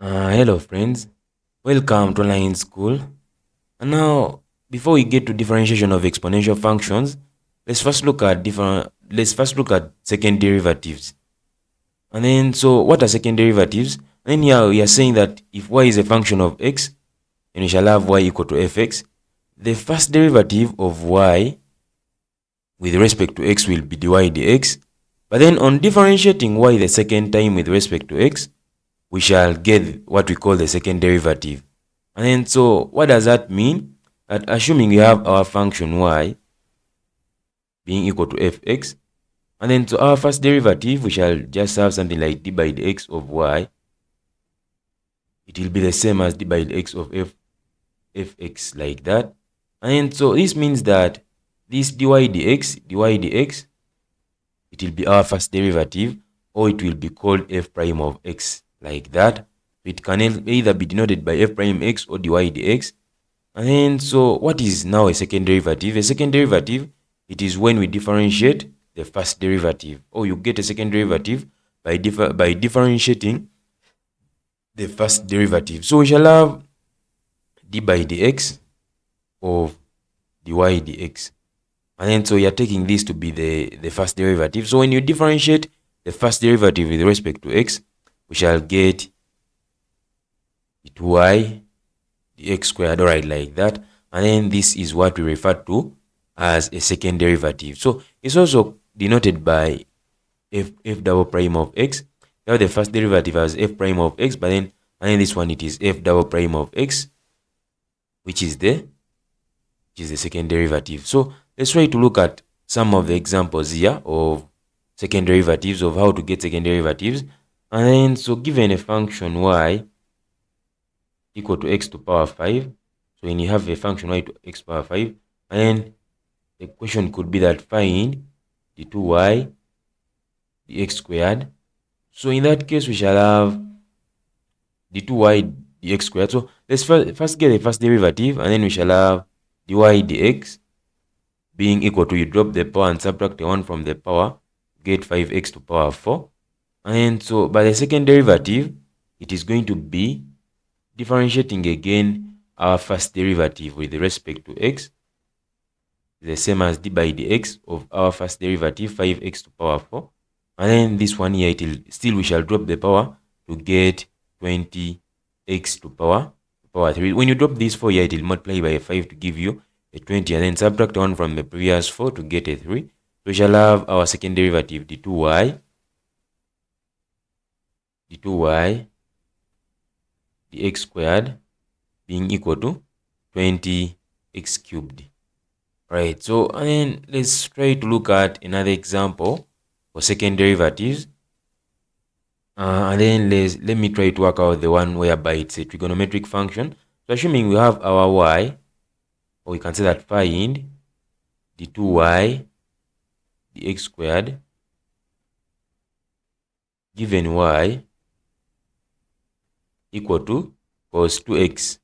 Hello friends, welcome to online school. And now, before we get to differentiation of exponential functions, let's first look at second derivatives. And then, so what are second derivatives? And then here we are saying that if y is a function of x, then we shall have y equal to fx. The first derivative of y with respect to x will be dy dx. But then on differentiating y the second time with respect to x, we shall get what we call the second derivative. And then, so what does that mean? That assuming we have our function y being equal to fx, and then to our first derivative, we shall just have something like d by dx of y. It will be the same as d by dx of fx, like that. And then, so this means that this dy dx, it will be our first derivative, or it will be called f prime of x, like that. It can either be denoted by f prime x or dy dx. And then, so what is now a second derivative? A second derivative, it is when we differentiate the first derivative, or you get a second derivative by differentiating the first derivative. So we shall have d by dx of dy dx. And then, so you are taking this to be the first derivative. So when you differentiate the first derivative with respect to x, we shall get 2y dx squared, alright, like that. And then this is what we refer to as a second derivative. So it's also denoted by f double prime of x. You have the first derivative as f prime of x, but then and then this one, it is f double prime of x, which is the second derivative. So let's try to look at some of the examples here of second derivatives, of how to get second derivatives. And then, so given a function y equal to x to power 5, so when you have a function y to x power 5, and then the question could be that find the 2y dx squared. So in that case, we shall have the 2y dx squared. So let's first get the first derivative, and then we shall have dy dx being equal to, you drop the power and subtract the 1 from the power, get 5x to power 4. And then, so by the second derivative, it is going to be differentiating again our first derivative with respect to x, the same as d by dx of our first derivative, 5x to power 4. And then this one here, still we shall drop the power to get 20x to power 3. When you drop this 4 here, it will multiply by 5 to give you a 20, and then subtract 1 from the previous 4 to get a 3. So we shall have our second derivative, the 2y dx squared being equal to 20x cubed. Right, so and then let's try to look at another example for second derivatives. And then let me try to work out the one whereby it's a trigonometric function. So assuming we have our y, or we can say that find the 2y dx squared given y equal to cos 2x,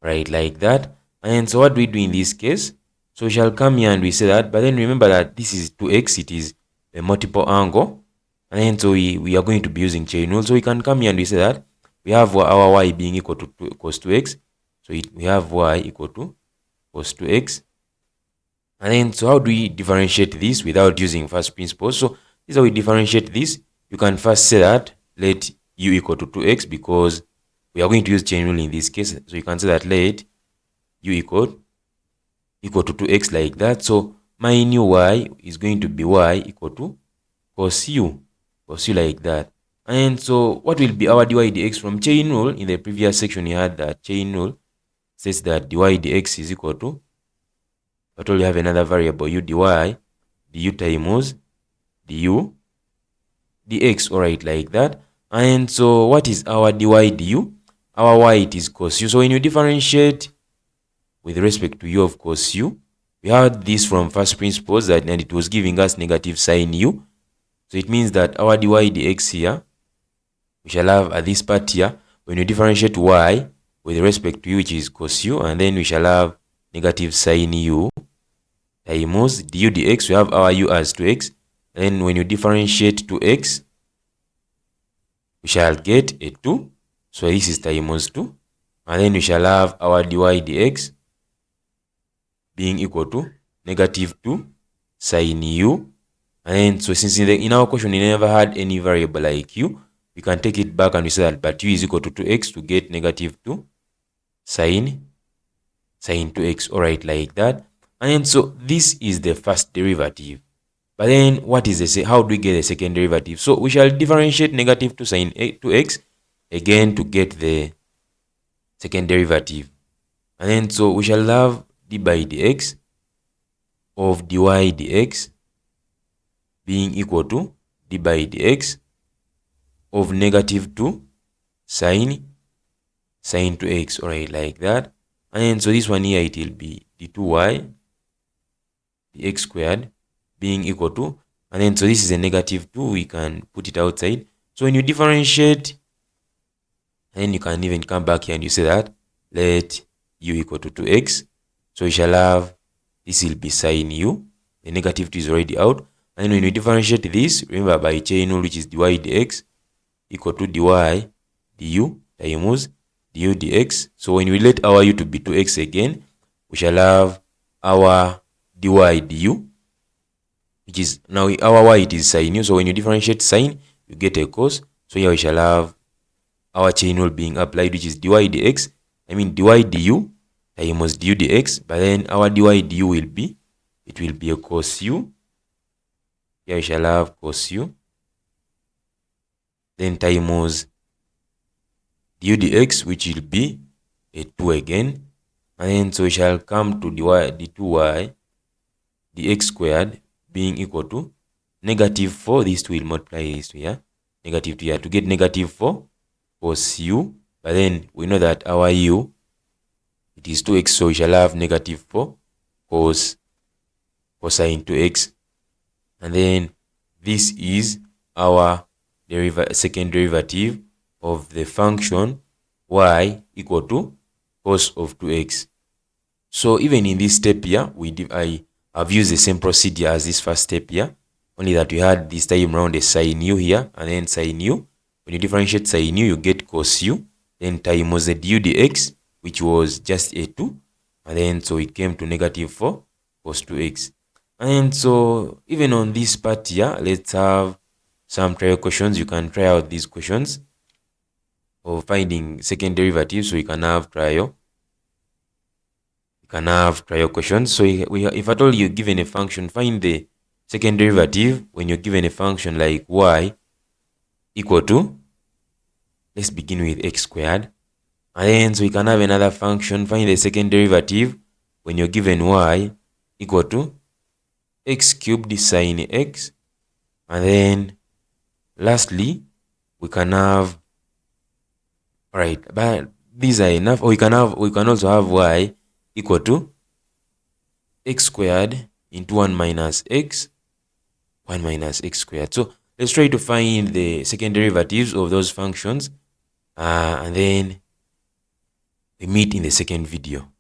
right, like that. And so what do we do in this case? So we shall come here and we say that, but then remember that this is 2x, it is a multiple angle, and then so we are going to be using chain rule. So we can come here and we say that we have our y being equal to cos 2x, so we have y equal to cos 2x. And then, so how do we differentiate this without using first principles? So this is how we differentiate this. You can first say that let u equal to 2x, because we are going to use chain rule in this case. So you can say that let u equal to 2x, like that. So my new y is going to be y equal to cos u, like that. And so what will be our dy dx from chain rule? In the previous section, you had that chain rule says that dy dx is equal to, but we have another variable u dy du times du dx, alright, like that. And so what is our dy du? Our y, it is cos u. So when you differentiate with respect to u of cos u, we had this from first principles, and it was giving us negative sine u. So it means that our dy dx here, we shall have at this part here, when you differentiate y with respect to u, which is cos u, and then we shall have negative sine u times du dx. We have our u as 2x, and then when you differentiate 2x, we shall get a 2, So this is times 2. And then we shall have our dy dx being equal to negative 2 sine u. And then, so since in our question we never had any variable like u, we can take it back and we say that but u is equal to 2x to get negative 2 sine 2x. Alright, like that. And then, so this is the first derivative. But then, what is how do we get the second derivative? So we shall differentiate negative 2 sine 2x again to get the second derivative. And then, so we shall have d by dx of dy dx being equal to d by dx of negative 2 sine 2x. Alright, like that. And then, so this one here, it will be d2y dx squared being equal to, and then, so this is a negative 2, we can put it outside. So when you differentiate, then you can even come back here and you say that let u equal to 2x. So we shall have, this will be sine u, the negative 2 is already out. And then when you differentiate this, remember by chain rule, which is dy dx equal to dy du times du dx. So when we let our u to be 2x again, we shall have our dy du, which is now our y, it is sine u. So when you differentiate sine, you get a cos. So here we shall have our chain rule being applied, which is dy dx, dy du times du dx. But then our dy du will be, it will be a cos u. Here we shall have cos u, then times du dx, which will be a 2 again. And then, so we shall come to d2y dx squared being equal to negative 4. These two will multiply this to here, negative 2 here, to get negative 4 cos u. But then we know that our u, it is 2x, so we shall have negative 4 cosine 2x. And then this is our second derivative of the function y equal to cos of 2x. So even in this step here, I have used the same procedure as this first step here, only that we had this time around a sine u here, and then sine u. When you differentiate sine u, you get cos u, then times the du dx, which was just a 2, and then so it came to negative 4 cos 2x. And so even on this part here, let's have some trial questions. You can try out these questions of finding second derivative. So you can have trial. You can have trial questions. So if at all you're given a function, find the second derivative when you're given a function like y equal to, let's begin with x squared. And then so you can have another function, find the second derivative when you're given y equal to x cubed sine x. And then lastly, we can have, right, but these are enough. Or we can also have y equal to x squared into 1 minus x squared. So let's try to find the second derivatives of those functions, and then we meet in the second video.